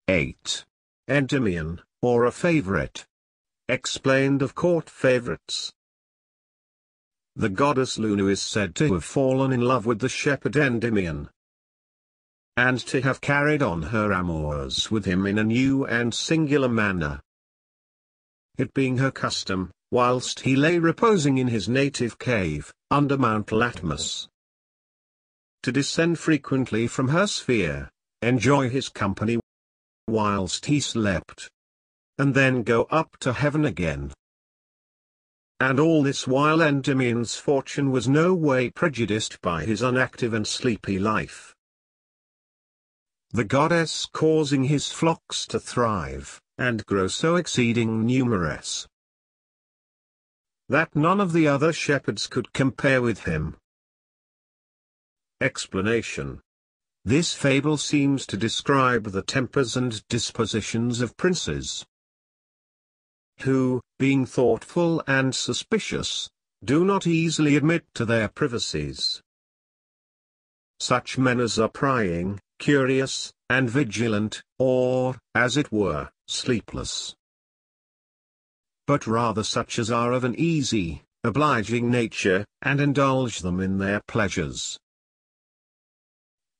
8. Endymion, or a favorite. Explained of court favorites. The goddess Luna is said to have fallen in love with the shepherd Endymion, and to have carried on her amours with him in a new and singular manner. It being her custom, whilst he lay reposing in his native cave, under Mount Latmus, to descend frequently from her sphere, enjoy his company whilst he slept, and then go up to heaven again. And all this while Endymion's fortune was no way prejudiced by his unactive and sleepy life, the goddess causing his flocks to thrive, and grow so exceeding numerous, that none of the other shepherds could compare with him. Explanation. This fable seems to describe the tempers and dispositions of princes, who, being thoughtful and suspicious, do not easily admit to their privacies. Such men as are prying, curious, and vigilant, or, as it were, sleepless. But rather such as are of an easy, obliging nature, and indulge them in their pleasures,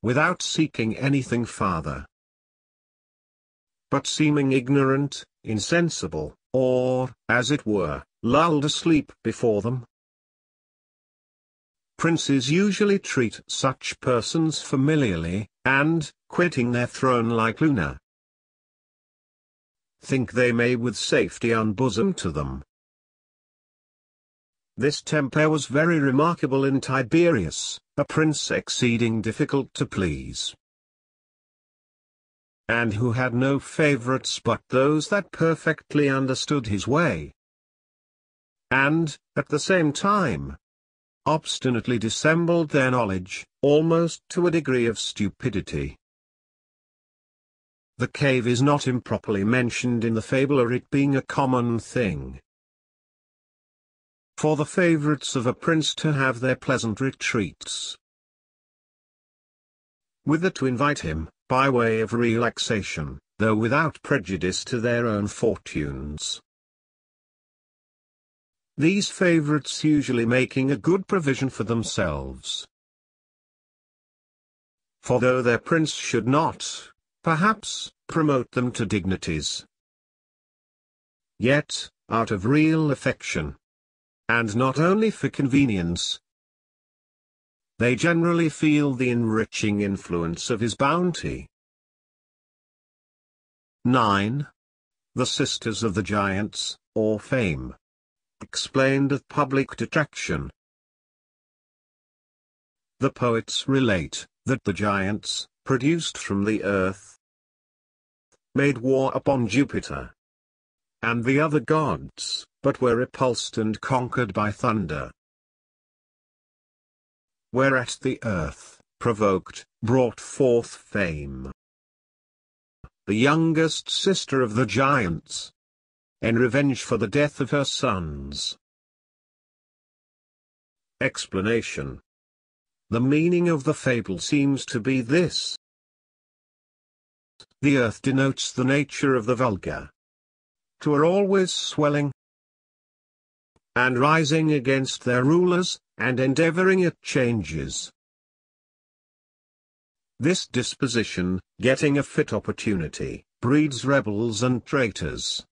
without seeking anything farther, but seeming ignorant, insensible, or, as it were, lulled asleep before them. Princes usually treat such persons familiarly, and, quitting their throne like Luna, think they may with safety unbosom to them. This temper was very remarkable in Tiberius, a prince exceeding difficult to please, and who had no favorites but those that perfectly understood his way, and, at the same time, obstinately dissembled their knowledge, almost to a degree of stupidity. The cave is not improperly mentioned in the fable, or it being a common thing for the favorites of a prince to have their pleasant retreats, whither to invite him, by way of relaxation, though without prejudice to their own fortunes. These favorites usually making a good provision for themselves. For though their prince should not, perhaps, promote them to dignities, yet, out of real affection, and not only for convenience, they generally feel the enriching influence of his bounty. 9. The Sisters of the Giants, or Fame. Explained of public detraction. The poets relate that the giants, produced from the earth, made war upon Jupiter and the other gods, but were repulsed and conquered by thunder. Whereat the earth, provoked, brought forth Fame, the youngest sister of the giants, in revenge for the death of her sons. Explanation. The meaning of the fable seems to be this. The earth denotes the nature of the vulgar, who are always swelling and rising against their rulers, and endeavoring at changes. This disposition, getting a fit opportunity, breeds rebels and traitors,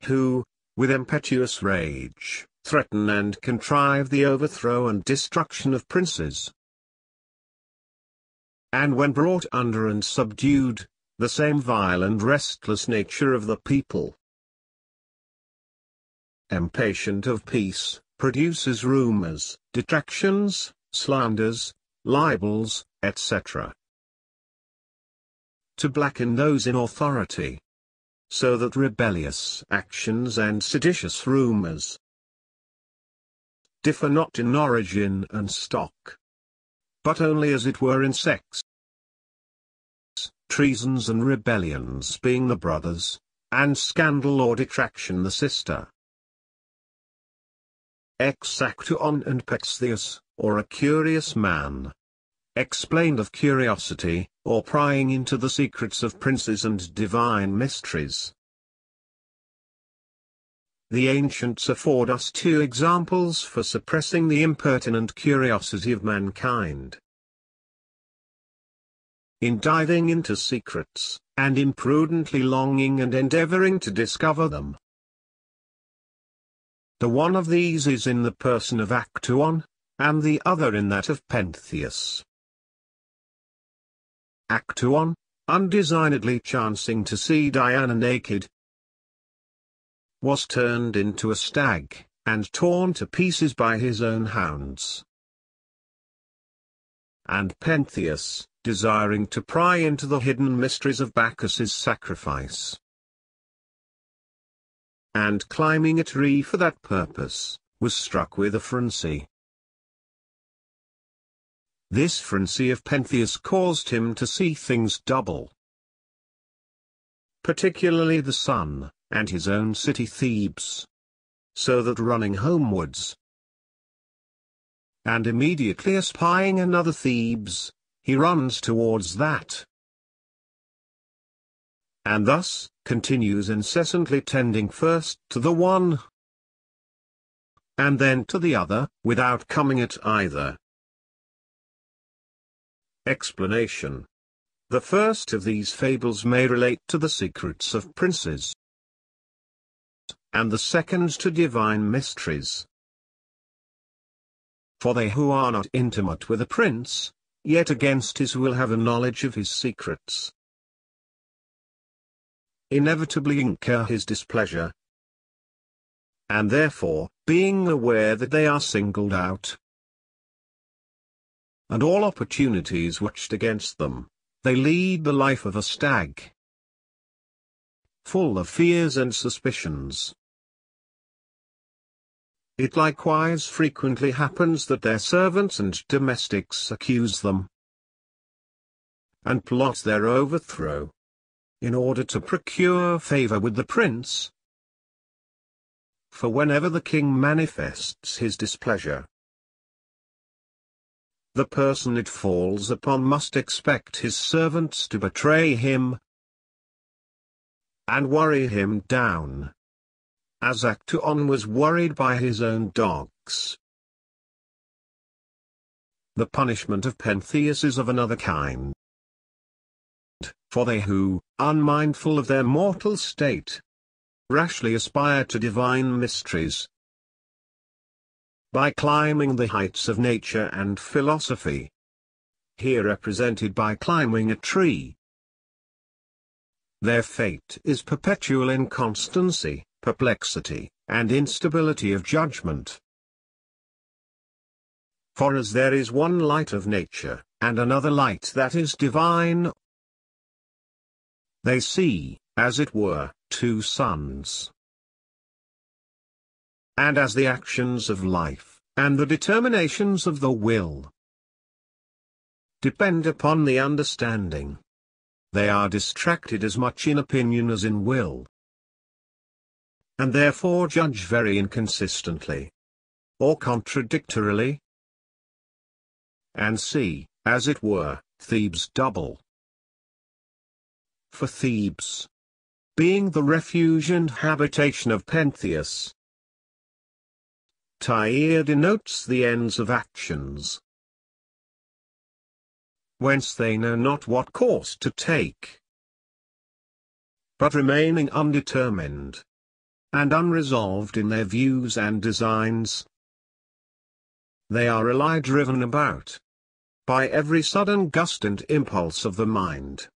who, with impetuous rage, threaten and contrive the overthrow and destruction of princes, and when brought under and subdued, the same vile and restless nature of the people, impatient of peace, produces rumors, detractions, slanders, libels, etc., to blacken those in authority, so that rebellious actions and seditious rumors differ not in origin and stock, but only as it were in sex. Treasons and rebellions being the brothers, and scandal or detraction the sister. ACTEON and PEXTHEUS, or a curious man. Explained of curiosity, or prying into the secrets of princes and divine mysteries. The ancients afford us two examples for suppressing the impertinent curiosity of mankind. In diving into secrets, and imprudently longing and endeavoring to discover them. The one of these is in the person of ACTEON, and the other in that of PEXTHEUS. ACTEON, undesignedly chancing to see Diana naked, was turned into a stag, and torn to pieces by his own hounds. And PEXTHEUS, desiring to pry into the hidden mysteries of Bacchus's sacrifice, and climbing a tree for that purpose, was struck with a frenzy. This frenzy of PEXTHEUS caused him to see things double, particularly the sun, and his own city Thebes, so that running homewards, and immediately espying another Thebes, he runs towards that, and thus continues incessantly tending first to the one, and then to the other, without coming at either. Explanation. The first of these fables may relate to the secrets of princes, and the second to divine mysteries. For they who are not intimate with a prince, yet against his will have a knowledge of his secrets, inevitably incur his displeasure, and therefore, being aware that they are singled out, and all opportunities watched against them, they lead the life of a stag, full of fears and suspicions. It likewise frequently happens that their servants and domestics accuse them, and plot their overthrow, in order to procure favor with the prince. For whenever the king manifests his displeasure, the person it falls upon must expect his servants to betray him, and worry him down, as ACTEON was worried by his own dogs. The punishment of PEXTHEUS is of another kind. For they who, unmindful of their mortal state, rashly aspire to divine mysteries, by climbing the heights of nature and philosophy, here represented by climbing a tree, their fate is perpetual inconstancy, perplexity, and instability of judgment. For as there is one light of nature, and another light that is divine, they see, as it were, two suns. And as the actions of life, and the determinations of the will, depend upon the understanding, they are distracted as much in opinion as in will, and therefore judge very inconsistently, or contradictorily, and see, as it were, Thebes double. For Thebes, being the refuge and habitation of PEXTHEUS, Tyre denotes the ends of actions, whence they know not what course to take, but remaining undetermined, and unresolved in their views and designs, they are alike driven about by every sudden gust and impulse of the mind.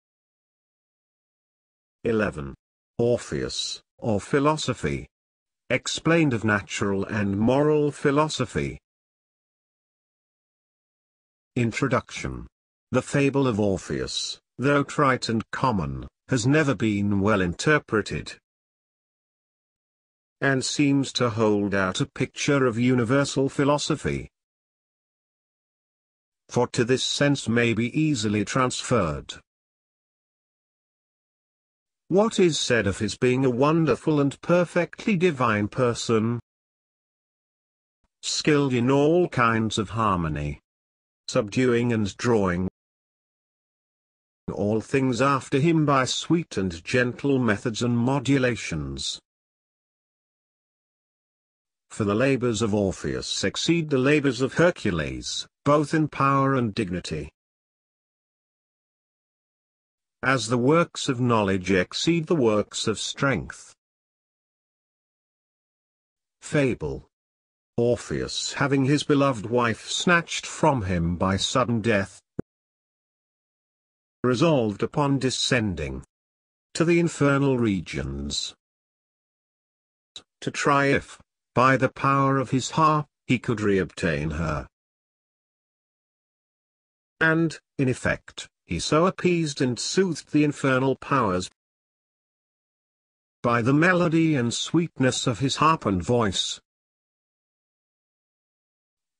11. Orpheus, or philosophy. Explained of natural and moral philosophy. Introduction. The fable of Orpheus, though trite and common, has never been well interpreted, and seems to hold out a picture of universal philosophy. For to this sense may be easily transferred what is said of his being a wonderful and perfectly divine person, skilled in all kinds of harmony, subduing and drawing, all things after him by sweet and gentle methods and modulations. For the labors of Orpheus exceed the labors of Hercules, both in power and dignity. As the works of knowledge exceed the works of strength. Fable. Orpheus, having his beloved wife snatched from him by sudden death, resolved upon descending to the infernal regions, to try if, by the power of his harp, he could reobtain her. And, in effect, he so appeased and soothed the infernal powers by the melody and sweetness of his harp and voice,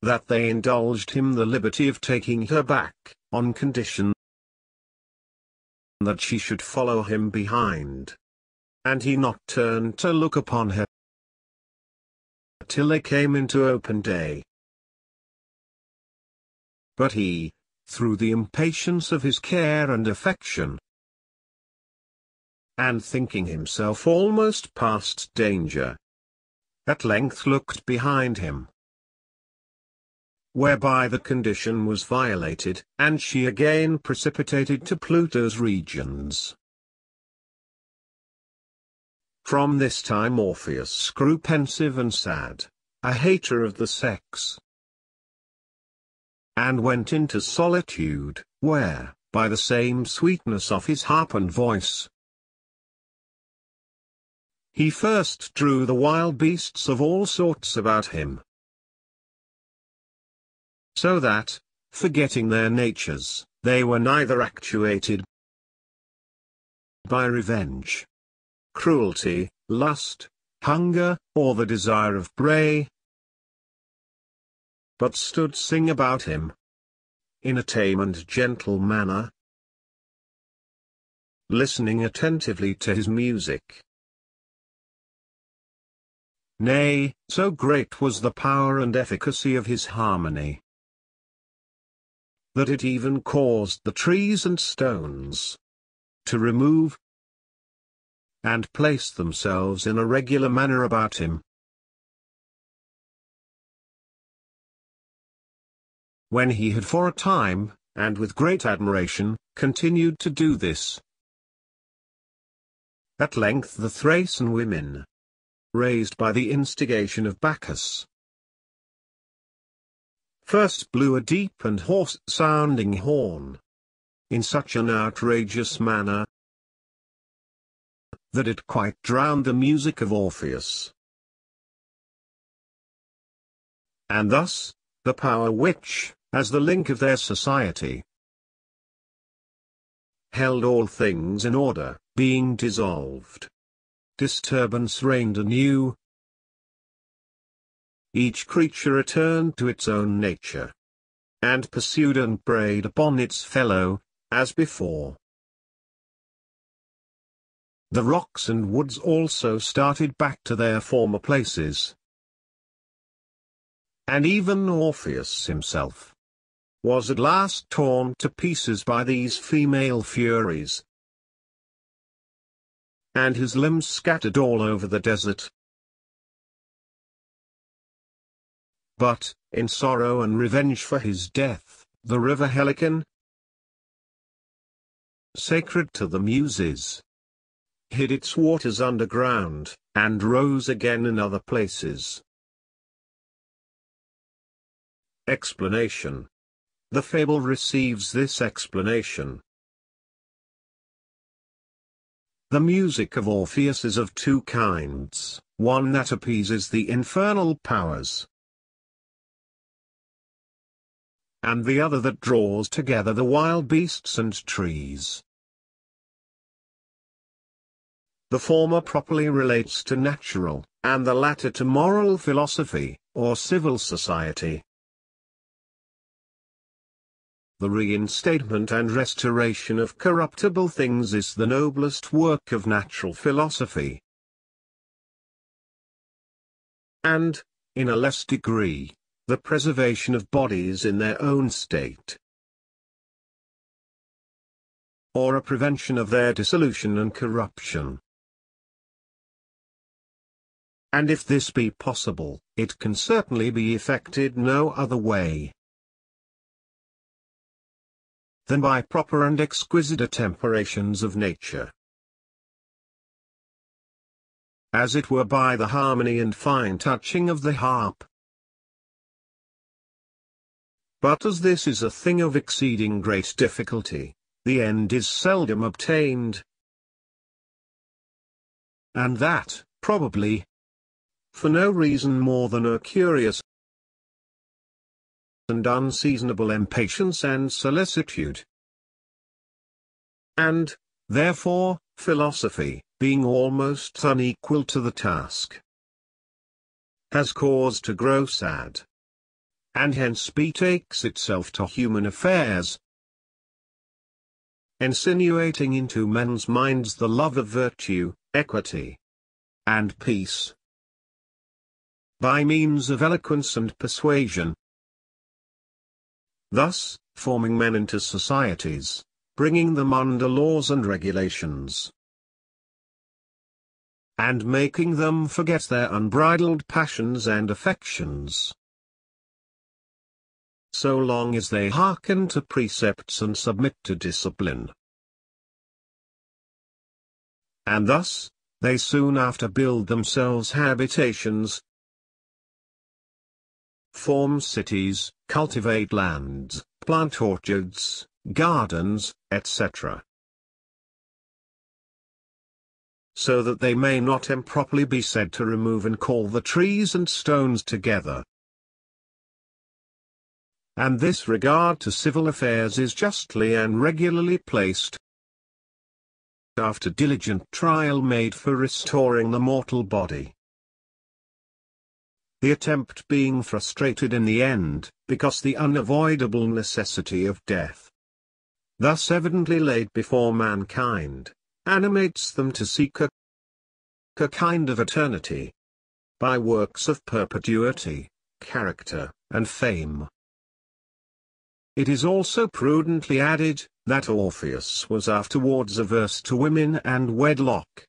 that they indulged him the liberty of taking her back, on condition that she should follow him behind, and he not turn to look upon her till they came into open day. But he, through the impatience of his care and affection, and thinking himself almost past danger, at length looked behind him, whereby the condition was violated, and she again precipitated to Pluto's regions. From this time Orpheus grew pensive and sad, a hater of the sex, and went into solitude, where, by the same sweetness of his harp and voice, he first drew the wild beasts of all sorts about him, so that, forgetting their natures, they were neither actuated by revenge, cruelty, lust, hunger, or the desire of prey, but stood sing about him, in a tame and gentle manner, listening attentively to his music. Nay, so great was the power and efficacy of his harmony, that it even caused the trees and stones to remove and place themselves in a regular manner about him. When he had for a time, and with great admiration, continued to do this, at length the Thracian women, raised by the instigation of Bacchus, first blew a deep and hoarse-sounding horn, in such an outrageous manner, that it quite drowned the music of Orpheus. And thus, the power which, as the link of their society, held all things in order, being dissolved, disturbance reigned anew. Each creature returned to its own nature, and pursued and preyed upon its fellow, as before. The rocks and woods also started back to their former places, and even Orpheus himself was at last torn to pieces by these female furies, and his limbs scattered all over the desert. But, in sorrow and revenge for his death, the river Helicon, sacred to the Muses, hid its waters underground, and rose again in other places. Explanation. The fable receives this explanation. The music of Orpheus is of two kinds, one that appeases the infernal powers, and the other that draws together the wild beasts and trees. The former properly relates to natural, and the latter to moral philosophy, or civil society. The reinstatement and restoration of corruptible things is the noblest work of natural philosophy. And, in a less degree, the preservation of bodies in their own state. or a prevention of their dissolution and corruption. And if this be possible, it can certainly be effected no other way than by proper and exquisite attemperations of nature. As it were by the harmony and fine touching of the harp. But as this is a thing of exceeding great difficulty, the end is seldom obtained. And that, probably, for no reason more than a curious and unseasonable impatience and solicitude. And, therefore, philosophy, being almost unequal to the task, has cause to grow sad, and hence betakes itself to human affairs, insinuating into men's minds the love of virtue, equity, and peace, by means of eloquence and persuasion, thus, forming men into societies, bringing them under laws and regulations, and making them forget their unbridled passions and affections, so long as they hearken to precepts and submit to discipline. And thus, they soon after build themselves habitations, form cities, cultivate lands, plant orchards, gardens, etc. So that they may not improperly be said to remove and call the trees and stones together. And this regard to civil affairs is justly and regularly placed, after diligent trial made for restoring the mortal body, the attempt being frustrated in the end, because the unavoidable necessity of death, thus evidently laid before mankind, animates them to seek a kind of eternity, by works of perpetuity, character, and fame. It is also prudently added, that Orpheus was afterwards averse to women and wedlock,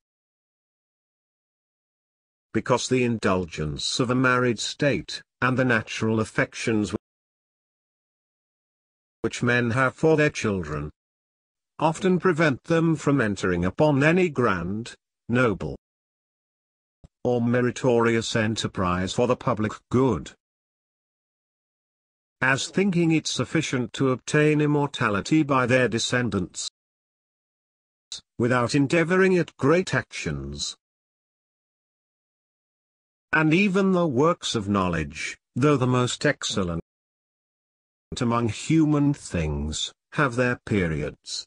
because the indulgence of a married state, and the natural affections which men have for their children, often prevent them from entering upon any grand, noble, or meritorious enterprise for the public good, as thinking it sufficient to obtain immortality by their descendants, without endeavoring at great actions. And even the works of knowledge, though the most excellent among human things, have their periods.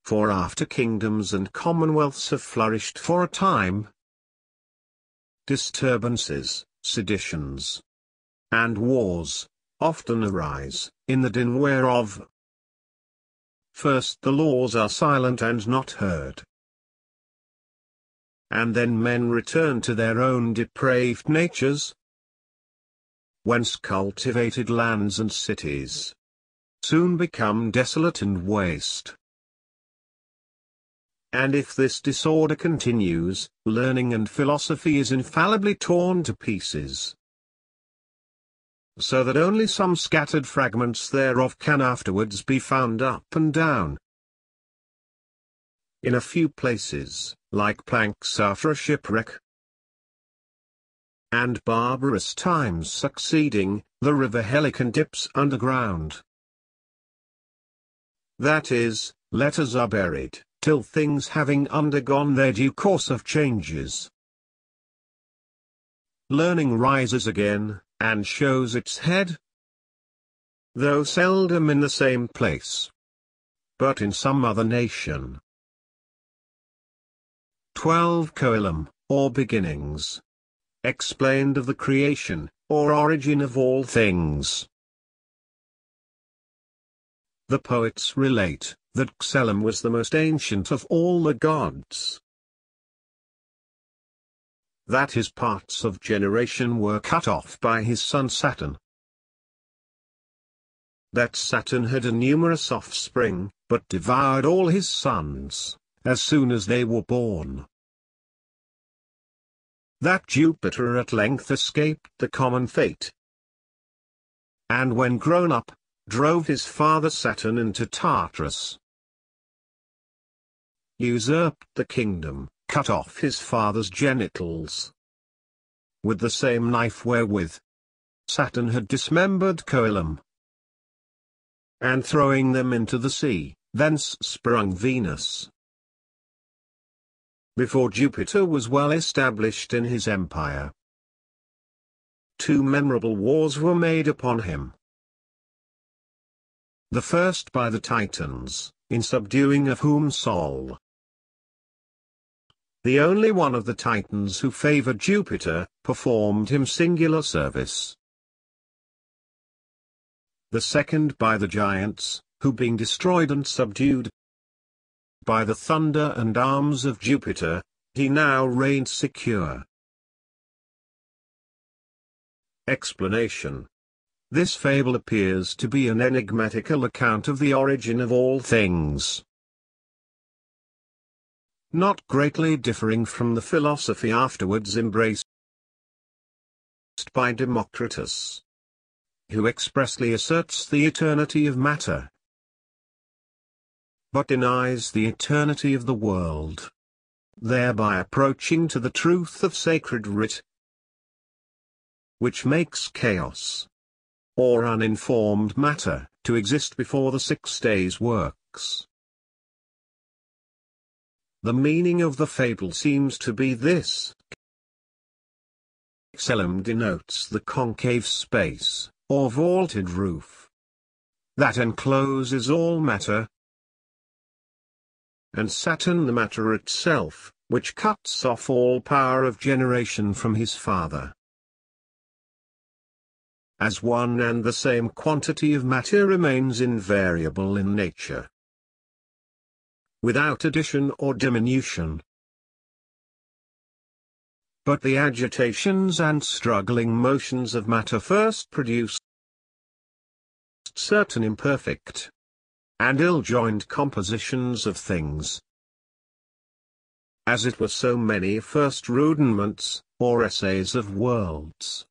For after kingdoms and commonwealths have flourished for a time, disturbances, seditions, and wars, often arise, in the din whereof, first the laws are silent and not heard, and then men return to their own depraved natures, whence cultivated lands and cities soon become desolate and waste. And if this disorder continues, learning and philosophy is infallibly torn to pieces, so that only some scattered fragments thereof can afterwards be found up and down in a few places, like planks after a shipwreck. And barbarous times succeeding, the river Helicon dips underground. That is, letters are buried, till things having undergone their due course of changes, learning rises again, and shows its head, though seldom in the same place, but in some other nation. 12 Coelum, or beginnings, explained of the creation, or origin of all things. The poets relate, that Xelem was the most ancient of all the gods, that his parts of generation were cut off by his son Saturn, that Saturn had a numerous offspring, but devoured all his sons, as soon as they were born. That Jupiter at length escaped the common fate, and when grown up, drove his father Saturn into Tartarus, usurped the kingdom, cut off his father's genitals with the same knife wherewith Saturn had dismembered Coelum, and throwing them into the sea, thence sprung Venus. Before Jupiter was well established in his empire, 2 memorable wars were made upon him. The first by the Titans, in subduing of whom Sol, the only one of the Titans who favored Jupiter, performed him singular service. The second by the giants, who being destroyed and subdued by the thunder and arms of Jupiter, he now reigned secure. Explanation. This fable appears to be an enigmatical account of the origin of all things, not greatly differing from the philosophy afterwards embraced by Democritus, who expressly asserts the eternity of matter, but denies the eternity of the world, thereby approaching to the truth of sacred writ, which makes chaos, or uninformed matter, to exist before the 6 days' works. The meaning of the fable seems to be this. Xelum denotes the concave space, or vaulted roof, that encloses all matter, and Saturn the matter itself, which cuts off all power of generation from his father. As one and the same quantity of matter remains invariable in nature, without addition or diminution, but the agitations and struggling motions of matter first produce certain imperfect and ill-joined compositions of things, as it were so many first rudiments, or essays of worlds,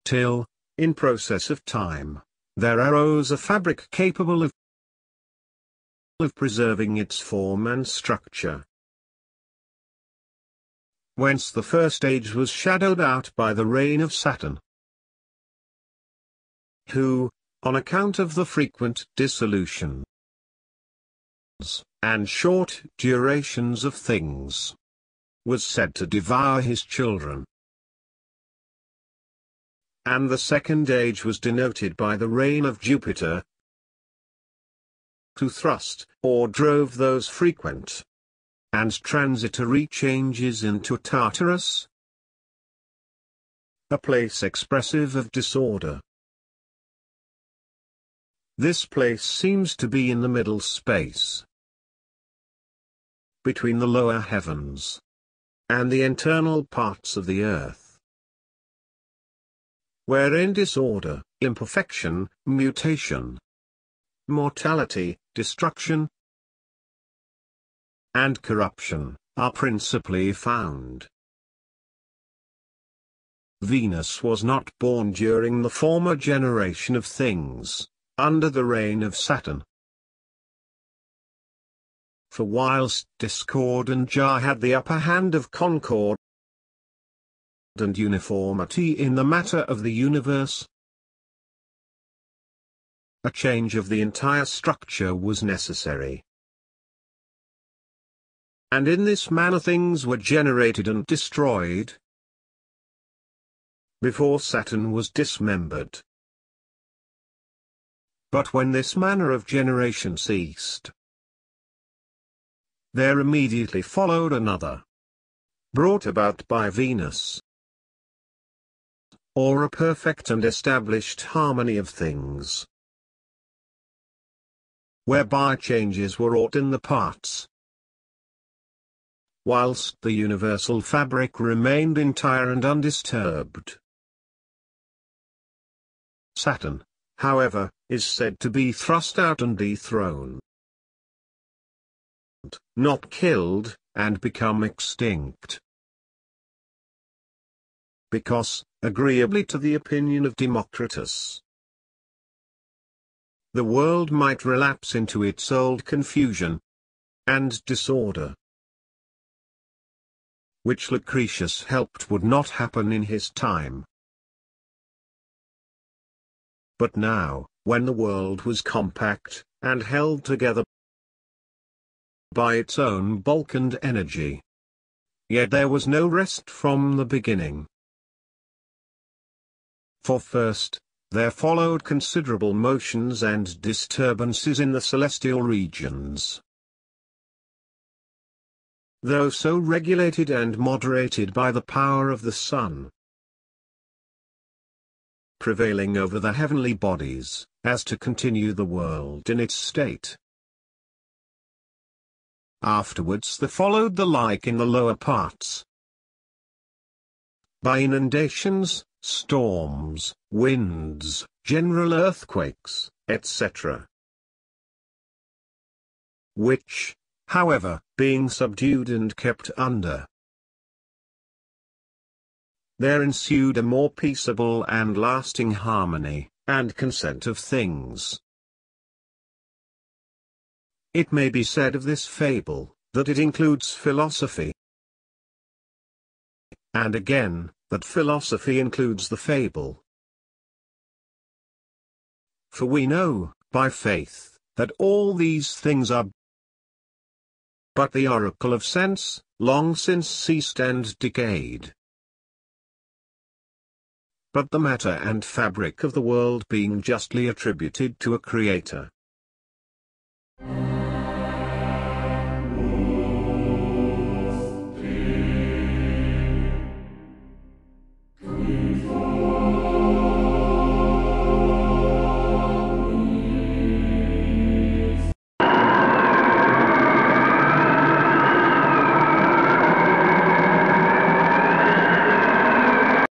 till, in process of time, there arose a fabric capable of preserving its form and structure. Whence the first age was shadowed out by the reign of Saturn, who, on account of the frequent dissolutions and short durations of things, was said to devour his children. And the second age was denoted by the reign of Jupiter, who thrust, or drove those frequent and transitory changes into Tartarus, a place expressive of disorder. This place seems to be in the middle space, between the lower heavens and the internal parts of the earth, wherein disorder, imperfection, mutation, mortality, destruction, and corruption are principally found. Venus was not born during the former generation of things, under the reign of Saturn. For whilst discord and jar had the upper hand of concord and uniformity in the matter of the universe, a change of the entire structure was necessary. And in this manner things were generated and destroyed, before Saturn was dismembered. But when this manner of generation ceased, there immediately followed another, brought about by Venus, or a perfect and established harmony of things, whereby changes were wrought in the parts, whilst the universal fabric remained entire and undisturbed. Saturn, however, is said to be thrust out and dethroned, not killed, and become extinct. Because, agreeably to the opinion of Democritus, the world might relapse into its old confusion and disorder, which Lucretius hoped would not happen in his time. But now, when the world was compact, and held together by its own bulk and energy, yet there was no rest from the beginning. For first, there followed considerable motions and disturbances in the celestial regions. Though so regulated and moderated by the power of the sun, prevailing over the heavenly bodies, as to continue the world in its state. Afterwards there followed the like in the lower parts, by inundations, storms, winds, general earthquakes, etc. Which, however, being subdued and kept under, there ensued a more peaceable and lasting harmony, and consent of things. It may be said of this fable, that it includes philosophy, and again, that philosophy includes the fable. For we know, by faith, that all these things are but the oracle of sense, long since ceased and decayed. But the matter and fabric of the world being justly attributed to a Creator,